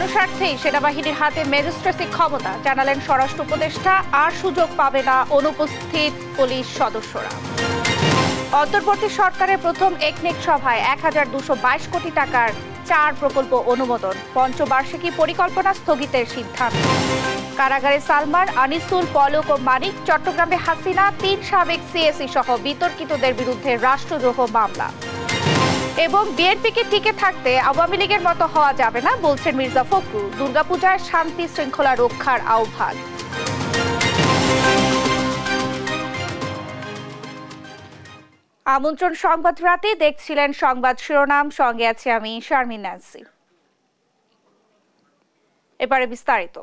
জনস্বার্থেই সেনাবাহিনীর হাতে ম্যাজিস্ট্রেসি ক্ষমতা, জানালেন স্বরাষ্ট্র উপদেষ্টা। আর সুযোগ পাবে না অনুপস্থিত পুলিশ সদস্যরা। অন্তর্বর্তী সরকারের প্রথম একনেক সভায় ১,২২২ কোটি টাকার ৪ প্রকল্প অনুমোদন, পঞ্চবার্ষিকী পরিকল্পনা স্থগিতের সিদ্ধান্ত। কারাগারে সালমান, আনিসুল, পলক ও মানিক, চট্টগ্রামে হাসিনা, ৩ সাবেক সিএসি সহ বিতর্কিতদের বিরুদ্ধে রাষ্ট্রদ্রোহ মামলা। এবং বিএনপিকে টিকে থাকতে আওয়ামী লীগের মতো হওয়া যাবে না, বলছেন মির্জা ফখরুল। দুর্গাপূজায় শান্তি শৃঙ্খলা রক্ষার আহ্বান। আমন্ত্রণ সংবাদ রাতে দেখছিলেন সংবাদ শিরোনাম, সঙ্গে আছে আমি শারমিন নান্সি। এবারে বিস্তারিত।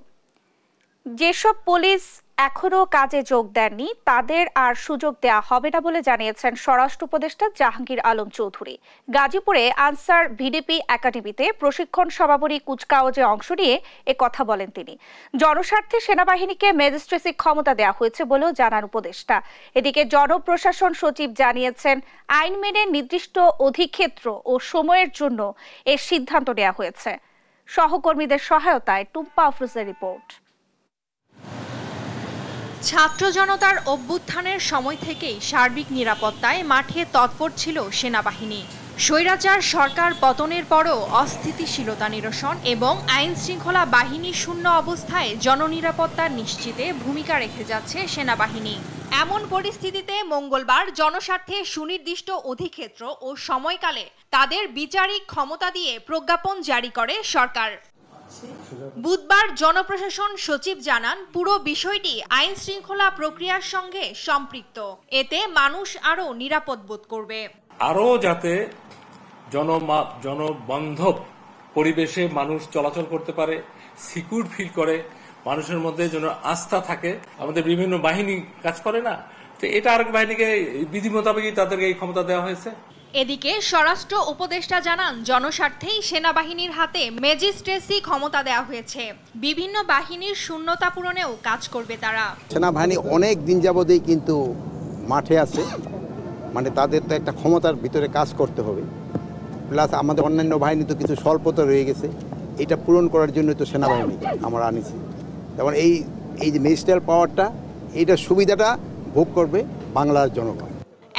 যেসব পুলিশ এখনো কাজে যোগ দেননি তাদের আর সুযোগ দেয়া হবে না বলে জানিয়েছেন স্বরাষ্ট্র উপদেষ্টা জাহাঙ্গীর আলম চৌধুরী। গাজীপুরে আনসার ভিডিপি একাডেমিতে প্রশিক্ষণ সমাপনী কুচকাওয়াজে অংশ নিয়ে কথা বলেন তিনি। জনস্বার্থে সেনাবাহিনীকে ম্যাজিস্ট্রেসি ক্ষমতা দেওয়া হয়েছে বলেও জানান উপদেষ্টা। এদিকে জনপ্রশাসন সচিব জানিয়েছেন, আইন মেনে নির্দিষ্ট অধিক্ষেত্র ও সময়ের জন্য এর সিদ্ধান্ত নেওয়া হয়েছে। সহকর্মীদের সহায়তায় টুম্পা আফরোজের রিপোর্ট। ছাত্র জনতার অভ্যুত্থানের সময় থেকেই সার্বিক নিরাপত্তায় মাঠে তৎপর ছিল সেনাবাহিনী। স্বৈরাচার সরকার পতনের পরও অস্থিতিশীলতা নিরসন এবং আইন শৃঙ্খলা বাহিনী শূন্য অবস্থায় জননিরাপত্তা নিশ্চিতে ভূমিকা রেখে যাচ্ছে সেনাবাহিনী। এমন পরিস্থিতিতে মঙ্গলবার জনস্বার্থে সুনির্দিষ্ট অধিক্ষেত্র ও সময়কালে তাদের বিচারিক ক্ষমতা দিয়ে প্রজ্ঞাপন জারি করে সরকার। বুধবার জনপ্রশাসন সচিব জানান, পুরো বিষয়টি আইন শৃঙ্খলা প্রক্রিয়ার সঙ্গে সম্পৃক্ত। এতে মানুষ আরো নিরাপদ বোধ করবে। আরো যাতে জনবান্ধব পরিবেশে মানুষ চলাচল করতে পারে, সিকিউর ফিল করে, মানুষের মধ্যে যেন আস্থা থাকে। আমাদের বিভিন্ন বাহিনী কাজ করে না, তো এটা আরেক বাহিনীকে বিধি মোতাবেকই তাদেরকে এই ক্ষমতা দেওয়া হয়েছে। এদিকে স্বরাষ্ট্র উপদেষ্টা জানান, জনস্বার্থেই সেনাবাহিনীর হাতে ম্যাজিস্ট্রেসি ক্ষমতা দেওয়া হয়েছে। বিভিন্ন বাহিনীর শূন্যতা পূরণেও কাজ করবে তারা। সেনাবাহিনী অনেক দিন যাবতেই কিন্তু মাঠে আছে, মানে তাদের তো একটা ক্ষমতার ভিতরে কাজ করতে হবে। প্লাস আমাদের অন্যান্য বাহিনী তো কিছু স্বল্পতা রয়ে গেছে, এটা পূরণ করার জন্য তো সেনাবাহিনী আমরা আনিছি। যেমন এই যে ম্যাজিস্ট্রেট পাওয়ারটা, এইটার সুবিধাটা ভোগ করবে বাংলার জনগণ।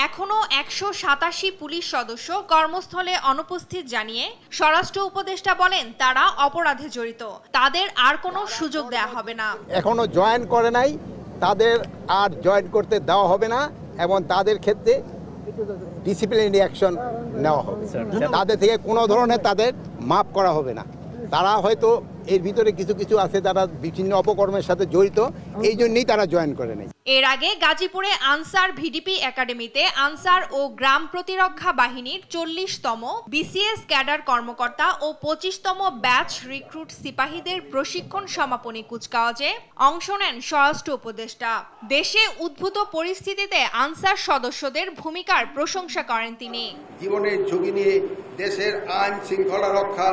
এখনো ১৮৭ পুলিশ সদস্য কর্মস্থলে অনুপস্থিত জানিয়ে স্বরাষ্ট্র উপদেষ্টা বলেন, তারা অপরাধে জড়িত, তাদের আর কোনো সুযোগ দেওয়া হবে না। এখনো জয়েন করে নাই, তাদের আর জয়েন করতে দেওয়া হবে না এবং তাদের ক্ষেত্রে ডিসিপ্লিনারি অ্যাকশন নেওয়া হবে। তাদের থেকে কোনো ধরনের তাদের মাফ করা হবে না। তারা হয়তো এর ভিতরে কিছু কিছু আছে যারা বিভিন্ন অপকর্মের সাথে জড়িত, এই জন্যই তারা জয়েন করে নেই। এর আগে গাজীপুরে আনসার ভিডিপি একাডেমিতে আনসার ও গ্রাম প্রতিরক্ষা বাহিনীর ৪০তম বিসিএস ক্যাডার কর্মকর্তা ও ২৫তম ব্যাচ রিক্রুট সিপাহীদের প্রশিক্ষণ সমাপনী কুচকাওয়াজে অংশ নেন স্বরাষ্ট্র উপদেষ্টা। দেশে উদ্ভূত পরিস্থিতিতে আনসার সদস্যদের ভূমিকার প্রশংসা করেন তিনি। জীবনের ঝুঁকি নিয়ে দেশের আইন শৃঙ্খলা রক্ষা।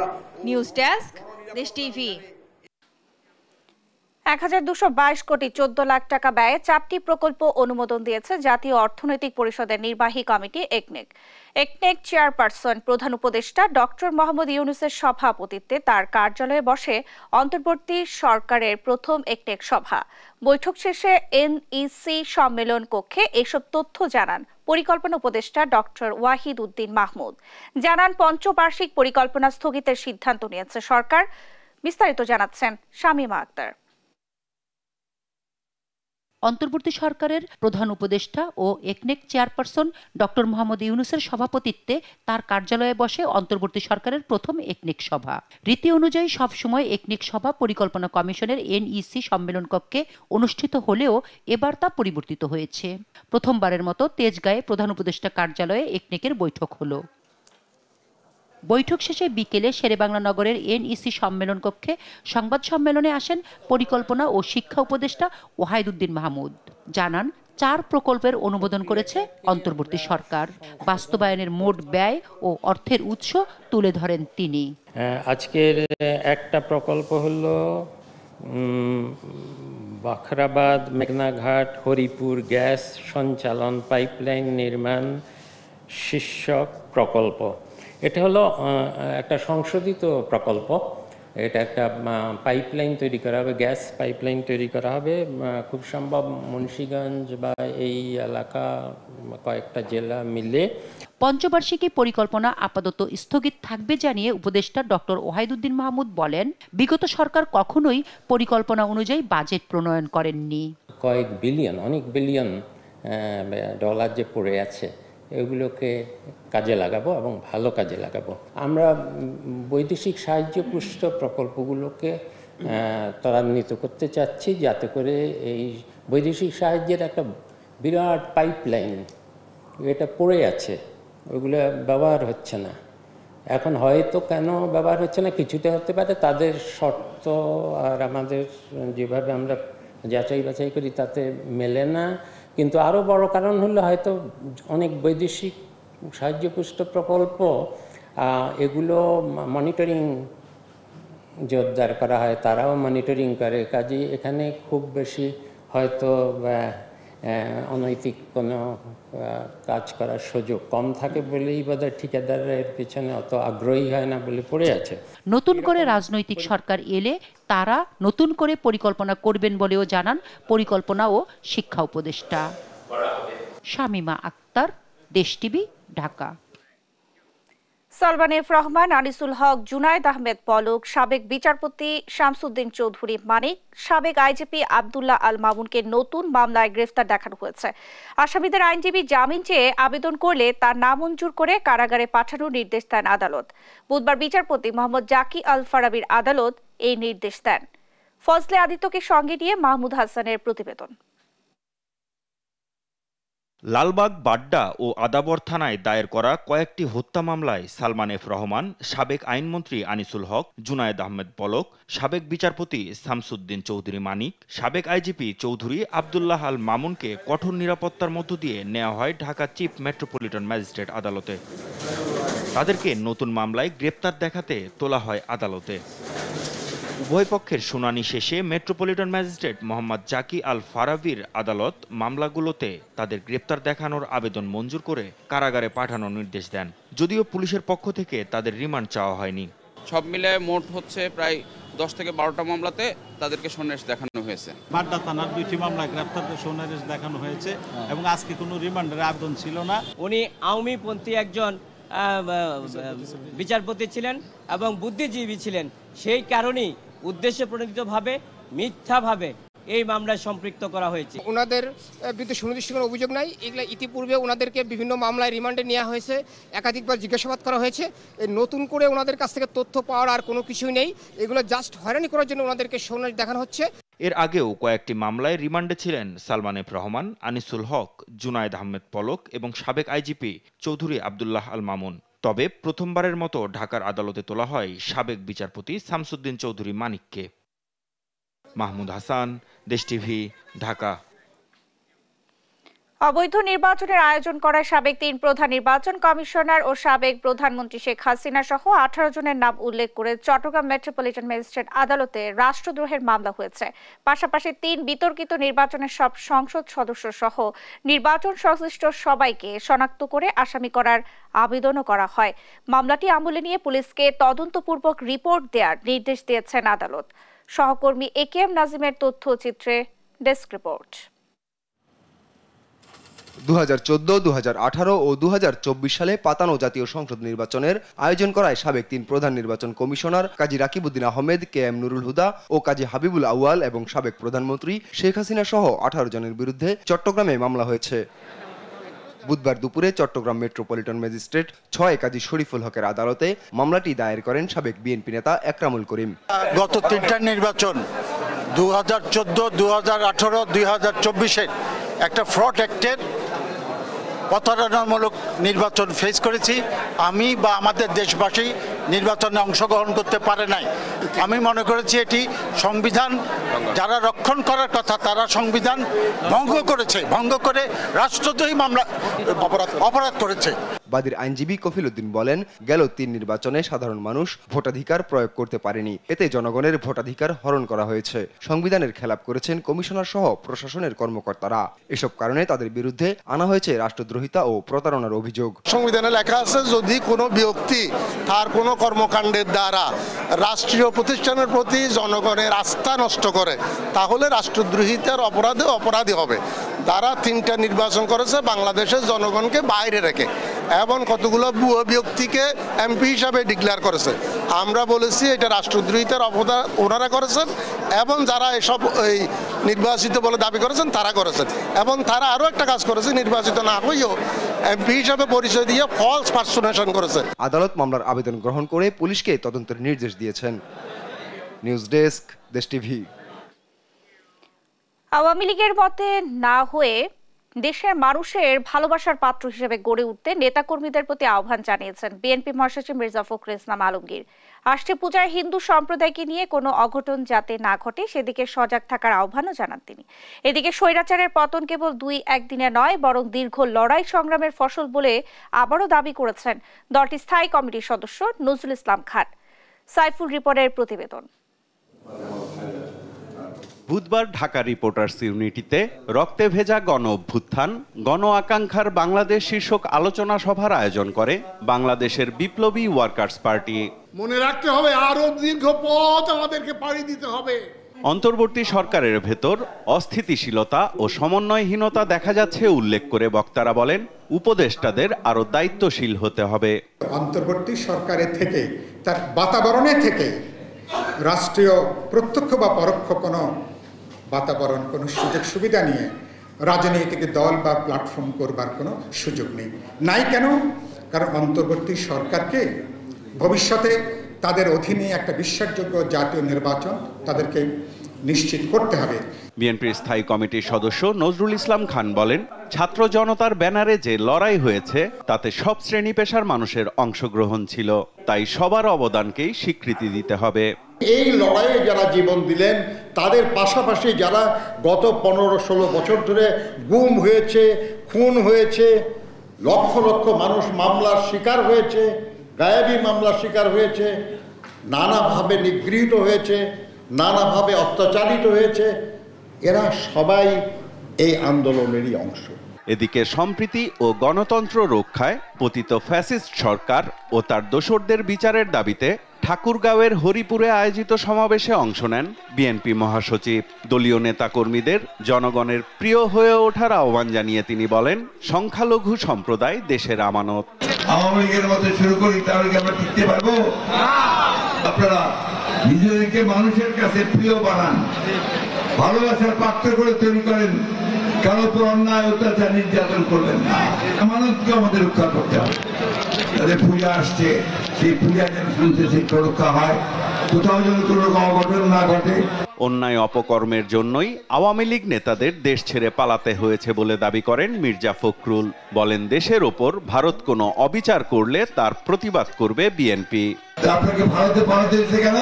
নিউজ ডেস্ক, দেশ টিভি। ১,২২২ কোটি ১৪ লাখ টাকা ব্যয়ে ৪টি প্রকল্প অনুমোদন দিয়েছে জাতীয় অর্থনৈতিক পরিষদের নির্বাহী কমিটি একনেক। একনেক চেয়ারপারসন প্রধান উপদেষ্টা ডক্টর মোহাম্মদ ইউনূসের সভাপতিত্বে তার কার্যালয়ে বসে অন্তর্বর্তী সরকারের প্রথম একনেক সভা। বৈঠক শেষে এনইসি সম্মেলন কক্ষে এসব তথ্য জানান পরিকল্পনা উপদেষ্টা ডক্টর ওয়াহিদ উদ্দিন মাহমুদ। জানান, পঞ্চবার্ষিক পরিকল্পনা স্থগিতের সিদ্ধান্ত নিয়েছে সরকার। বিস্তারিত জানাচ্ছেন শামীমা আক্তার। অন্তর্বর্তী সরকারের প্রধান উপদেষ্টা ও একনেক চেয়ারপারসন ডক্টর মোহাম্মদ ইউনূসের সভাপতিত্বে তার কার্যালয়ে বসে অন্তর্বর্তী সরকারের প্রথম একনেক সভা। রীতি অনুযায়ী সবসময় একনেক সভা পরিকল্পনা কমিশনের এনইসি সম্মেলন কক্ষে অনুষ্ঠিত হলেও এবার তা পরিবর্তিত হয়েছে। প্রথমবারের মতো তেজগাঁয়ে প্রধান উপদেষ্টা কার্যালয়ে একনেকের বৈঠক হলো। বৈঠক শেষে বিকেলে শেরেবাংলা নগরের এনইসি সম্মেলন কক্ষে সংবাদ সম্মেলনে আসেন পরিকল্পনা ও শিক্ষা উপদেষ্টা ওয়াহিদ উদ্দিন মাহমুদ। জানান, ৪ প্রকল্পের অনুমোদন করেছে অন্তর্বর্তী সরকার। বাস্তবায়নের মোট ব্যয় ও অর্থের উৎস তুলে ধরেন তিনি। আজকের একটা প্রকল্প হলো বাখরাবাদ মেঘনাঘাট হরিপুর গ্যাস সঞ্চালন পাইপলাইন নির্মাণ শীর্ষক প্রকল্প। এটা হলো একটা সংশোধিত প্রকল্প। এটা একটা পাইপলাইন তৈরি করা হবে, গ্যাস পাইপলাইন তৈরি করা হবে। খুব সম্ভব মুন্সিগঞ্জ বা এই এলাকা কয়েকটা জেলা মিলে। পঞ্চবার্ষিকী পরিকল্পনা আপাতত স্থগিত থাকবে জানিয়ে উপদেষ্টা ডক্টর ওয়াহিদুদ্দিন মাহমুদ বলেন, বিগত সরকার কখনোই পরিকল্পনা অনুযায়ী বাজেট প্রণয়ন করেননি। কয়েক বিলিয়ন, অনেক বিলিয়ন ডলার যে পড়ে আছে, এগুলোকে কাজে লাগাবো এবং ভালো কাজে লাগাবো। আমরা বৈদেশিক সাহায্য পুষ্ট প্রকল্পগুলোকে ত্বরান্বিত করতে চাচ্ছি, যাতে করে এই বৈদেশিক সাহায্যের একটা বিরাট পাইপলাইন এটা পড়ে আছে, ওইগুলো ব্যবহার হচ্ছে না। এখন হয়তো কেন ব্যবহার হচ্ছে না, কিছুতে হতে পারে তাদের শর্ত আর আমাদের যেভাবে আমরা যাচাই বাছাই করি তাতে মেলে না, কিন্তু আরও বড় কারণ হলো হয়তো অনেক বৈদেশিক সাহায্যপুষ্ট প্রকল্প এগুলো মনিটরিং জোরদার করা হয়, তারাও মনিটরিং করে, কাজে এখানে খুব বেশি হয়তো অনৈতিক কোনো কাজ করার সুযোগ কম থাকে বলেই বোধহয় ঠিকাদারের পিছনে অত আগ্রহী হয় না বলে পড়ে আছে। নতুন করে রাজনৈতিক সরকার এলে তারা নতুন করে পরিকল্পনা করবেন বলেও জানান পরিকল্পনা ও শিক্ষা উপদেষ্টা। শামিমা আক্তার, দেশ টিভি, ঢাকা। সালমান এফ রহমান, আনিসুল হক, জুনায়েদ আহমেদ পলক, সাবেক বিচারপতি শামসুদ্দিন চৌধুরী মানিক, সাবেক আইজিপি আব্দুল্লাহ আল মামুনকে নতুন মামলায় গ্রেফতার দেখানো হয়েছে। আসামিদের আইনজীবী জামিন চেয়ে আবেদন করলে তার নামঞ্জুর করে কারাগারে পাঠানোর নির্দেশ দেন আদালত। বুধবার বিচারপতি মোহাম্মদ জাকি আল ফারাবির আদালত এই নির্দেশ দেন। ফজলে আদিত্যকে সঙ্গে নিয়ে মাহমুদ হাসানের প্রতিবেদন। লালবাগ, বাড্ডা ও আদাবর থানায় দায়ের করা কয়েকটি হত্যা মামলায় সালমান এফ রহমান, সাবেক আইনমন্ত্রী আনিসুল হক, জুনায়েদ আহমেদ পলক, সাবেক বিচারপতি শামসুদ্দিন চৌধুরী মানিক, সাবেক আইজিপি চৌধুরী আব্দুল্লাহ আল মামুনকে কঠোর নিরাপত্তার মধ্য দিয়ে নেওয়া হয় ঢাকা চিফ মেট্রোপলিটন ম্যাজিস্ট্রেট আদালতে। তাদেরকে নতুন মামলায় গ্রেপ্তার দেখাতে তোলা হয় আদালতে। উভয় পক্ষের শুনানি শেষে মেট্রোপলিটন ম্যাজিস্ট্রেট মোহাম্মদ জাকি আল ফারাবির আদালত মামলাগুলোতে তাদের গ্রেপ্তার দেখানোর আবেদন মঞ্জুর করে কারাগারে পাঠানোর নির্দেশ দেন, যদিও পুলিশের পক্ষ থেকে তাদের রিমান্ড চাওয়া হয়নি। সব মিলে মোট হচ্ছে প্রায় 10 থেকে 12টা মামলাতে তাদেরকে সন্ন্যাস দেখানো হয়েছে। বাড্ডা থানার 2টি মামলায় গ্রেপ্তারদের সন্ন্যাস দেখানো হয়েছে এবং আজকে কোনো রিমান্ডের আবেদন ছিল না। উনি আওয়ামীপন্থী একজন বিচারপতি ছিলেন এবং বুদ্ধিজীবী ছিলেন, সেই কারণেই উদ্দেশ্য প্রণোদিতভাবে মিথ্যাভাবে এই মামলায় সম্পৃক্ত করা হয়েছে। ওনাদের বিরুদ্ধে সুনির্দিষ্ট কোনো অভিযোগ নাই। এগুলো ইতিপূর্বে ওনাদেরকে বিভিন্ন মামলায় রিমান্ডে নেওয়া হয়েছে, একাধিকবার জিজ্ঞাসাবাদ করা হয়েছে। এই নতুন করে ওনাদের কাছ থেকে তথ্য পাওয়ার আর কোনো কিছুই নেই, এগুলো জাস্ট হয়রানি করার জন্য ওনাদেরকে সন্ন্যাস দেখানো হচ্ছে। এর আগেও কয়েকটি মামলায় রিমান্ডে ছিলেন সালমান এফ রহমান, আনিসুল হক, জুনায়েদ আহমেদ পলক এবং সাবেক আইজিপি চৌধুরী আব্দুল্লাহ আল মামুন। তবে প্রথমবারের মতো ঢাকার আদালতে তোলা হয় সাবেক বিচারপতি শামসুদ্দিন চৌধুরী মানিককে। মাহমুদ হাসান, দেশ টিভি, ঢাকা। অবৈধ নির্বাচনের আয়োজন করায় সাবেক 3 প্রধান নির্বাচন কমিশনার ও সাবেক প্রধানমন্ত্রী শেখ হাসিনা সহ 18 জনের নাম উল্লেখ করে চট্টগ্রাম মেট্রোপলিটন ম্যাজিস্ট্রেট আদালতে রাষ্ট্রদ্রোহের মামলা হয়েছে। পাশাপাশি 3 বিতর্কিত নির্বাচনের সব সংসদ সদস্য সহ নির্বাচন সংশ্লিষ্ট সবাইকে শনাক্ত করে আসামি করার আবেদনও করা হয়। মামলাটি আমলে নিয়ে পুলিশকে তদন্তপূর্বক রিপোর্ট দেওয়ার নির্দেশ দিয়েছেন আদালত। সহকর্মী একেএম নাজিমের তথ্যচিত্রে ডেস্ক রিপোর্ট। 2014, 2018 ও 2024 সালে পাতানো জাতীয় সংসদ নির্বাচনের আয়োজন করায় সাবেক 3 প্রধান নির্বাচন কমিশনার কাজী রাকিবউদ্দিন আহমেদ, KM নুরুল হুদা ও কাজী হাবিবুল আউয়াল এবং সাবেক প্রধানমন্ত্রী শেখ হাসিনা সহ 18 জনের বিরুদ্ধে চট্টগ্রামে মামলা হয়েছে। বুধবার দুপুরে চট্টগ্রাম মেট্রোপলিটন ম্যাজিস্ট্রেট 6 কাজী শরীফুল হকের আদালতে মামলাটি দায়ের করেন সাবেক বিএনপি নেতা একরামুল করিম। গত 3টা নির্বাচন 2014, 2018, 2024-এর একটা ফ্রড অ্যাক্টের প্রতারণামূলক নির্বাচন ফেস করেছি। আমি বা আমাদের দেশবাসী নির্বাচনে অংশগ্রহণ করতে পারে নাই। আমি মনে করেছি এটি সংবিধান যারা রক্ষণ করার কথা তারা সংবিধান ভঙ্গ করেছে, ভঙ্গ করে রাষ্ট্রদ্রোহী মামলা অপরাধ করেছে। বাদীর আইনজীবী কফিল উদ্দিন বলেন, গেল 3 নির্বাচনে সাধারণ মানুষ ভোটাধিকার প্রয়োগ করতে পারেনি, এতে জনগণের ভোটাধিকার হরণ করা হয়েছে। সংবিধানের খেলাপ করেছেন কমিশনার সহ প্রশাসনের কর্মকর্তারা। এসব কারণে তাদের বিরুদ্ধে আনা হয়েছে রাষ্ট্রদ্রোহিতা ও প্রতারণার অভিযোগ। অভিযোগ। সংবিধানে লেখা আছে, যদি কোনো ব্যক্তি তার কোনো কর্মকাণ্ডের দ্বারা রাষ্ট্রীয় প্রতিষ্ঠানের প্রতি জনগণের আস্থা নষ্ট করে, তাহলে রাষ্ট্রদ্রোহিতার অপরাধে অপরাধী হবে। তারা 3টা নির্বাচন করেছে বাংলাদেশের জনগণকে বাইরে রেখে, এবং কতগুলো ভুয়ো ব্যক্তিকে এমপি হিসাবে ডিক্লেয়ার করেছে। আমরা বলেছি এটা রাষ্ট্রদ্রোহিতার অপরাধ ওনারা করেছেন, এবং যারা এসব এই নির্বাচিত বলে দাবি করেছেন তারা করেছেন। এবং তারা আরও একটা কাজ করেছে, নির্বাচিত না হয়েও এমপি হিসাবে পরিচয় দিয়ে ফলস পার্সোনেশন করেছে। আদালত মামলার আবেদন গ্রহণ করে পুলিশকে তদন্তের নির্দেশ দিয়েছেন। নিউজ ডেস্ক, দেশ টিভি। আওয়ামী লীগের মতে না হয়ে দেশের মানুষের ভালোবাসার পাত্র হিসেবে গড়ে উঠতে নেতাকর্মীদের প্রতি আহ্বান জানিয়েছেন বিএনপি মহাসচিব মির্জা ফখরুল ইসলাম আলমগীর। আসছে পূজায় হিন্দু সম্প্রদায়কে নিয়ে কোনো অঘটন যাতে না ঘটে সেদিকে সজাগ থাকার আহ্বানও জানান তিনি। এদিকে স্বৈরাচারের পতন কেবল 2-1 দিনে নয়, বরং দীর্ঘ লড়াই সংগ্রামের ফসল বলে আবারও দাবি করেছেন দলটির স্থায়ী কমিটির সদস্য নজরুল ইসলাম খান। সাইফুল রিপোর্টের প্রতিবেদন। বুধবার ঢাকা রিপোর্টার্স ইউনিটিতে রক্তে ভেজা গণ অভ্যুত্থান গণ আকাঙ্ক্ষার বাংলাদেশ শীর্ষক আলোচনা সভার আয়োজন করে বাংলাদেশের বিপ্লবী ওয়ার্কার্স পার্টি। মনে রাখতে হবে, আরো দীর্ঘ পথ আমাদেরকে পাড়ি দিতে হবে। অন্তর্বর্তী সরকারের ভেতর অস্থিতিশীলতা ও সমন্বয়হীনতা দেখা যাচ্ছে উল্লেখ করে বক্তারা বলেন, উপদেষ্টাদের আরো দায়িত্বশীল হতে হবে। অন্তর্বর্তী সরকারের থেকে, তার বাতাবরণে থেকে রাষ্ট্রীয় প্রত্যক্ষ বা পরোক্ষ কোনো বাতাবরণ, কোনো সুযোগ সুবিধা নিয়ে রাজনৈতিক দল বা প্ল্যাটফর্ম করবার কোনো সুযোগ নেই। নাই কেন? কারণ অন্তর্বর্তী সরকারকে ভবিষ্যতে তাদের অধীনে একটা বিশ্বাসযোগ্য জাতীয় নির্বাচন তাদেরকে নিশ্চিত করতে হবে। বিএনপির স্থায়ী কমিটির সদস্য নজরুল ইসলাম খান বলেন, ছাত্র জনতার ব্যানারে যে লড়াই হয়েছে তাতে সব শ্রেণী পেশার মানুষের অংশগ্রহণ ছিল, তাই সবার অবদানকেই স্বীকৃতি দিতে হবে। এই লড়াইয়ে যারা জীবন দিলেন তাদের পাশাপাশি যারা গত 15-16 বছর ধরে গুম হয়েছে, খুন হয়েছে, লক্ষ লক্ষ মানুষ মামলার শিকার হয়েছে, গায়েবী মামলার শিকার হয়েছে, নানাভাবে নিগৃহীত হয়েছে, নানাভাবে অত্যাচারিত হয়েছে, এরা সবাই এই আন্দোলনেরই অংশ। এদিকে সম্প্রীতি ও গণতন্ত্র রক্ষায় পতিত ফ্যাসিস্ট সরকার ও তার দোসরদের বিচারের দাবিতে ঠাকুরগাঁওয়ের হরিপুরে আয়োজিত সমাবেশে অংশ নেন বিএনপি মহাসচিব। দলীয় নেতাকর্মীদের জনগণের প্রিয় হয়ে ওঠার আহ্বান জানিয়ে তিনি বলেন, সংখ্যালঘু সম্প্রদায় দেশের আমানত। আওয়ামী লীগের মতো শুরু করি, তাহলে কি আমরা টিকতে পারবো? আপনারা নিজেদেরকে মানুষের কাছে প্রিয় বানান, ভালোবাসার পাত্র করে তৈরি করেন, কারো উপর অন্যায় অত্যাচার নির্যাতন করবেন না। আমানতকে আমাদের রক্ষা করতে হবে। তাদের পূজা আসছে, সেই পূজা যেন শুনতে সেই রক্ষা হয়, কোথাও যেন কোনো অঘটন না ঘটে। অন্যায় অপকর্মের জন্যই আওয়ামী লীগ নেতাদের দেশ ছেড়ে পালাতে হয়েছে বলে দাবি করেন মির্জা ফখরুল। বলেন, দেশের ওপর ভারত কোনো অবিচার করলে তার প্রতিবাদ করবে বিএনপি। আপনাকে ভারতে পালাতে হয়েছে কেন?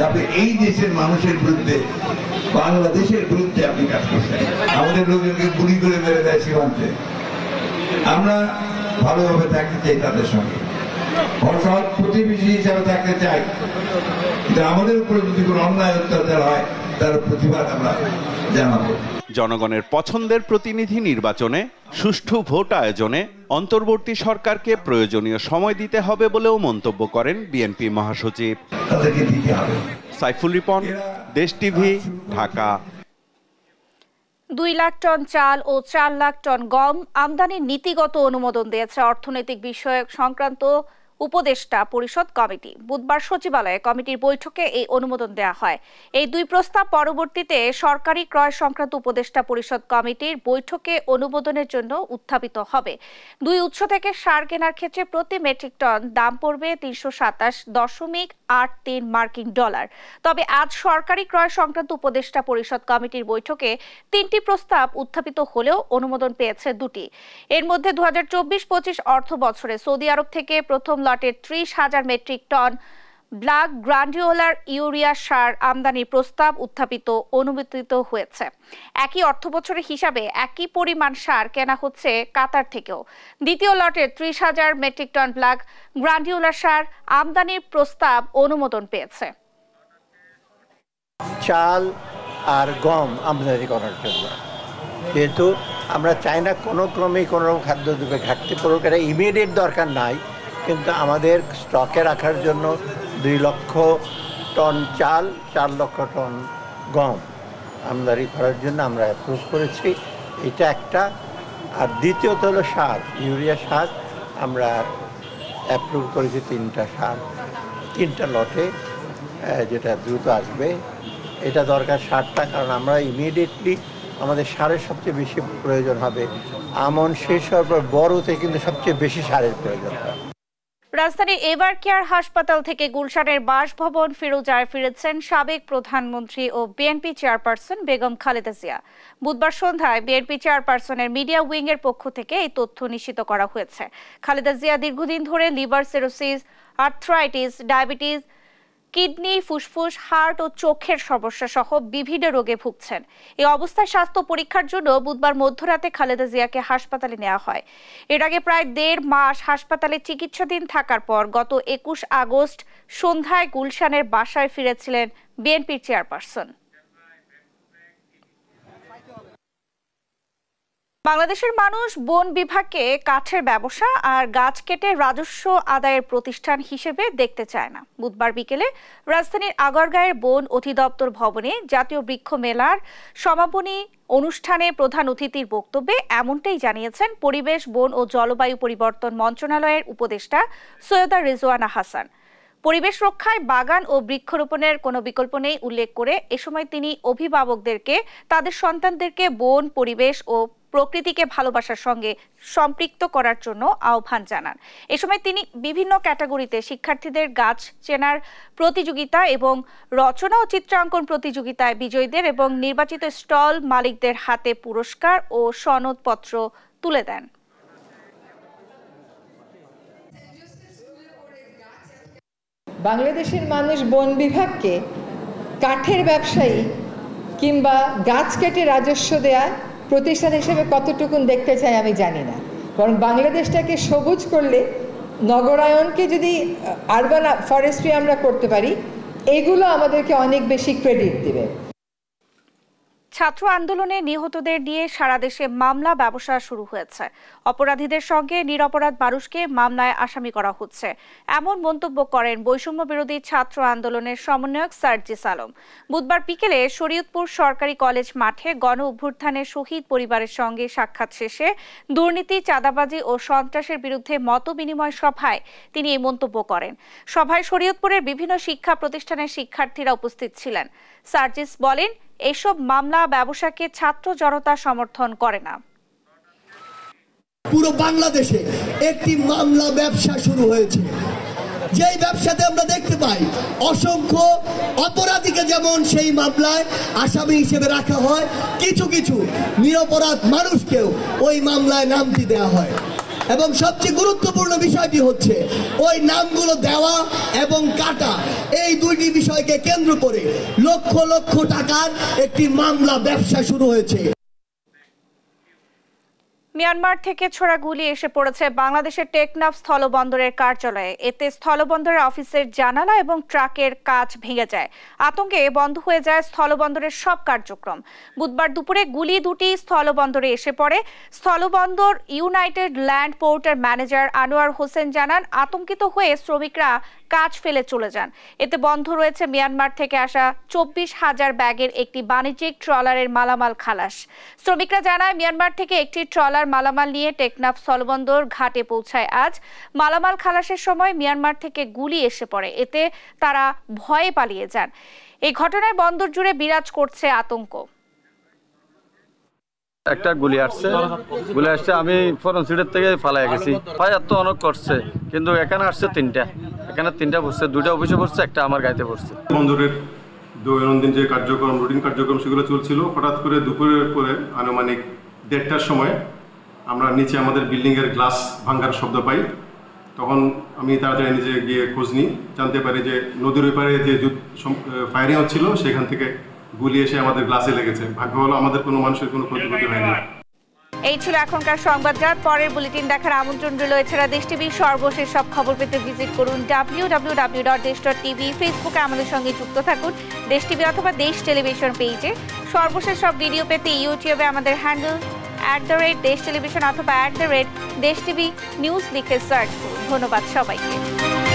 আপনি এই দেশের মানুষের বিরুদ্ধে, বাংলাদেশের বিরুদ্ধে আপনি কাজ করছেন। আমাদের লোকজনকে গুলি করে মেরে দেয় সীমান্তে। আমরা ভালোভাবে থাকতে চাই, তাদের সঙ্গে সৎ প্রতিবেশী হিসাবে থাকতে চাই, কিন্তু আমাদের উপরে যদি কোনো অন্যায় অত্যাচার হয় তার প্রতিবাদ আমরা জানাবো। জনগণের পছন্দের প্রতিনিধি নির্বাচনে সুষ্ঠু ভোট আয়োজনে অন্তর্বর্তী সরকারকে প্রয়োজনীয় সময় দিতে হবে বলেও মন্তব্য করেন বিএনপি মহাসচিব। সাইফুল রিপন, দেশ টিভি, ঢাকা। 2 লাখ টন চাল ও 4 লাখ টন গম আমদানির নীতিগত অনুমোদন দিয়েছে অর্থনৈতিক বিষয়ক সংক্রান্ত উপদেষ্টা পরিষদ কমিটি। বুধবার সচিবালয়ে কমিটির বৈঠকে এই অনুমোদন দেওয়া হয়। এই 2 প্রস্তাব পরবর্তীতে সরকারি ক্রয় সংক্রান্ত উপদেষ্টা পরিষদ কমিটির বৈঠকে অনুমোদনের জন্য উত্থাপিত হবে। 2 উৎস থেকে সার কেনার ক্ষেত্রে প্রতি মেট্রিক টন দাম পড়বে 327.83 মার্কিন ডলার। তবে আজ সরকারি ক্রয় সংক্রান্ত উপদেষ্টা পরিষদ কমিটির বৈঠকে 3টি প্রস্তাব উত্থাপিত হলেও অনুমোদন পেয়েছে 2টি। এর মধ্যে 2024-25 অর্থ বছরে সৌদি আরব থেকে প্রথম লটের 30,000 মেট্রিক টন ব্ল্যাক গ্রান্ডিওলার ইউরিয়া সার আমদানির প্রস্তাব উত্থাপিত অনুমোদিত হয়েছে। একই অর্থবছরের হিসাবে একই পরিমাণ সার কেনা হচ্ছে কাতার থেকেও। দ্বিতীয় লটের 30,000 মেট্রিক টন ব্ল্যাক গ্রান্ডিওলার সার আমদানির প্রস্তাব অনুমোদন পেয়েছে। চাল আর গম আমদানি করার জন্য, কিন্তু আমরা চাই না কোনো ক্রমেই কোনো রকম খাদ্যদ্রব্যে ঘাটতি পড়ুক। এটা ইমিডিয়েট দরকার নাই, কিন্তু আমাদের স্টকে রাখার জন্য 2 লক্ষ টন চাল, 4 লক্ষ টন গম আমদানি করার জন্য আমরা অ্যাপ্রুভ করেছি। এটা একটা। আর দ্বিতীয়ত হলো সার, ইউরিয়া সার আমরা অ্যাপ্রুভ করেছি 3টা লটে, যেটা দ্রুত আসবে। এটা দরকার সারটা, কারণ আমরা ইমিডিয়েটলি আমাদের সারের সবচেয়ে বেশি প্রয়োজন হবে। আমন শেষ হওয়ার পর বড়তে কিন্তু সবচেয়ে বেশি সারের প্রয়োজন হয়। রাজধানী এভার কেয়ার হাসপাতাল থেকে গুলশানের বাসভবন ফিরোজায় ফিরেছেন সাবেক প্রধানমন্ত্রী ও বিএনপি চেয়ারপারসন বেগম খালেদা জিয়া। বুধবার সন্ধ্যায় বিএনপি চেয়ারপারসনের মিডিয়া উইং এর পক্ষ থেকে এই তথ্য নিশ্চিত করা হয়েছে। খালেদা জিয়া দীর্ঘদিন ধরে liver cirrhosis, arthritis, diabetes, kidney, ফুসফুস, হার্ট ও চোখের সমস্যা সহ বিভিন্ন রোগে ভুগছেন। এই অবস্থায় স্বাস্থ্য পরীক্ষার জন্য বুধবার মধ্যরাতে খালেদা জিয়াকে হাসপাতালে নেওয়া হয়। এর আগে প্রায় 1.5 মাস হাসপাতালে চিকিৎসাধীন থাকার পর গত 21 আগস্ট সন্ধ্যায় গুলশানের বাসায় ফিরেছিলেন বিএনপির চেয়ারপারসন। বাংলাদেশের মানুষ বন বিভাগকে কাঠের ব্যবসা আর গাছ কেটে রাজস্ব আদায়ের প্রতিষ্ঠান হিসেবে দেখতে চায় না। বুধবার বিকেলে রাজধানীর আগারগাঁয়ের বন অধিদপ্তর ভবনে জাতীয় বৃক্ষ মেলার সমাপনী অনুষ্ঠানে প্রধান অতিথির বক্তব্যে এমনটাই জানিয়েছেন পরিবেশ, বন ও জলবায়ু পরিবর্তন মন্ত্রণালয়ের উপদেষ্টা সৈয়দা রিজওয়ানা হাসান। পরিবেশ রক্ষায় বাগান ও বৃক্ষরোপণের কোনো বিকল্প নেই উল্লেখ করে এ সময় তিনি অভিভাবকদেরকে তাদের সন্তানদেরকে বন, পরিবেশ ও প্রকৃতিকে ভালোবাসার সঙ্গে সম্পৃক্ত করার জন্য আহ্বান জানান। এ সময় তিনি বিভিন্ন ক্যাটাগরিতে শিক্ষার্থীদের গাছ চেনার প্রতিযোগিতা এবং রচনা ও চিত্রাঙ্কন প্রতিযোগিতায় বিজয়ীদের এবং নির্বাচিত স্টল মালিকদের হাতে পুরস্কার ও সনদপত্র তুলে দেন। বাংলাদেশের মানুষ বন বিভাগকে কাঠের ব্যবসায়ী কিংবা গাছ কেটে রাজস্ব দেয়া প্রতিষ্ঠান হিসেবে কতটুকুন দেখতে চাই আমি জানি না। বরং বাংলাদেশটাকে সবুজ করলে, নগরায়নকে যদি আরবান ফরেস্ট্রি আমরা করতে পারি, এগুলো আমাদেরকে অনেক বেশি ক্রেডিট দেবে। ছাত্র আন্দোলনে নিহতদের নিয়ে সারা দেশে মামলা ব্যবসা শুরু হয়েছে। অপরাধীদের সঙ্গে নিরপরাধ মানুষকে মামলায় আসামি করা হচ্ছে, এমন মন্তব্য করেন বৈষম্য বিরোধী ছাত্র আন্দোলনের সমন্বয়ক সার্জিস আলম। বুধবার বিকেলে শরীয়তপুর সরকারি কলেজ মাঠে গণ অভ্যুত্থানের শহীদ পরিবারের সঙ্গে সাক্ষাৎ শেষে দুর্নীতি, চাঁদাবাজি ও সন্ত্রাসের বিরুদ্ধে মতবিনিময় সভায় তিনি এই মন্তব্য করেন। সভায় শরীয়তপুরের বিভিন্ন শিক্ষা প্রতিষ্ঠানের শিক্ষার্থীরা উপস্থিত ছিলেন। সার্জিস বলেন, এসব মামলা ব্যবসাকে ছাত্র জনতা সমর্থন করে না। পুরো বাংলাদেশে একটি মামলা ব্যবসা শুরু হয়েছে, যেই ব্যবসাতে আমরা দেখতে পাই অসংখ্য অপরাধীকে যেমন সেই মামলায় আসামি হিসেবে রাখা হয়, কিছু কিছু নিরপরাধ মানুষকেও ওই মামলায় নামটি দেওয়া হয়। এবং সবচেয়ে গুরুত্বপূর্ণ বিষয়টি হচ্ছে ওই নামগুলো দেওয়া এবং কাটা, এই দুইটি বিষয়কে কেন্দ্র করে লক্ষ লক্ষ টাকার একটি মামলা ব্যবসা শুরু হয়েছে। মিয়ানমার থেকে ছোড়া গুলি এসে পড়েছে বাংলাদেশের টেকনাফ স্থলবন্দরের কার্যালয়ে। এতে স্থলবন্দরের অফিসের জানালা এবং ট্রাকের কাচ ভেঙে যায়। আতঙ্কে বন্ধ হয়ে যায় স্থলবন্দরের সব কার্যক্রম। বুধবার দুপুরে গুলি দুটি স্থলবন্দরে এসে পড়ে। স্থলবন্দর ইউনাইটেড ল্যান্ড পোর্টের ম্যানেজার আনোয়ার হোসেন জানান, আতঙ্কিত হয়ে শ্রমিকরা কাজ ফেলে চলে যান। এতে বন্ধ রয়েছে মিয়ানমার থেকে আসা 24,000 ব্যাগের একটি বাণিজ্যিক ট্রলারের মালামাল খালাস। শ্রমিকরা জানায়, মিয়ানমার থেকে একটি ট্রলার মালামাল নিয়ে টেকনাফ স্থলবন্দর ঘাটে পৌঁছায় আজ। মালামাল খালাসের সময় মিয়ানমার থেকে গুলি এসে পড়ে, এতে তারা ভয়ে পালিয়ে যান। এই ঘটনায় বন্দর জুড়ে বিরাজ করছে আতঙ্ক। একটা গুলি আসছে, আমি ফরেন সিটের থেকে পালাই গেছি। ফায়ার তো অনেক করছে, কিন্তু এখানে আসছে তিনটা পড়ছে, 2টা অফিসে পড়ছে, একটা আমার গাড়িতে পড়ছে। বন্দরের দৈনন্দিন যে কার্যক্রম, রুটিন কার্যক্রম সেগুলো চলছিল। হঠাৎ করে দুপুরের পরে আনুমানিক 1:30টার সময় আমরা নিচে আমাদের বিল্ডিংয়ের গ্লাস ভাঙ্গার শব্দ পাই। তখন আমি তাড়াতাড়ি নিচে গিয়ে খোঁজ নিই, জানতে পারি যে নদীর ওই পারে যে ফায়ারিং হচ্ছিল সেখান থেকে গুলি এসে আমাদের গ্লাসে লেগেছে। ভাগ্য হলো আমাদের কোনো মানুষের কোনো ক্ষয়ক্ষতি হয়নি। এই ছিল এখনকার সংবাদজাত। পরের বুলেটিন দেখার আমন্ত্রণ রইল। এছাড়া দেশ টিভির সর্বশেষ সব খবর পেতে ভিজিট করুন www.desh.tv। ফেসবুকে আমাদের সঙ্গে যুক্ত থাকুন দেশ টিভি অথবা দেশ টেলিভিশন পেজে। সর্বশেষ সব ভিডিও পেতে ইউটিউবে আমাদের হ্যান্ডেল @দেশ টেলিভিশন অথবা @দেশ টিভি নিউজ লিখে সার্চ করুন। ধন্যবাদ সবাইকে।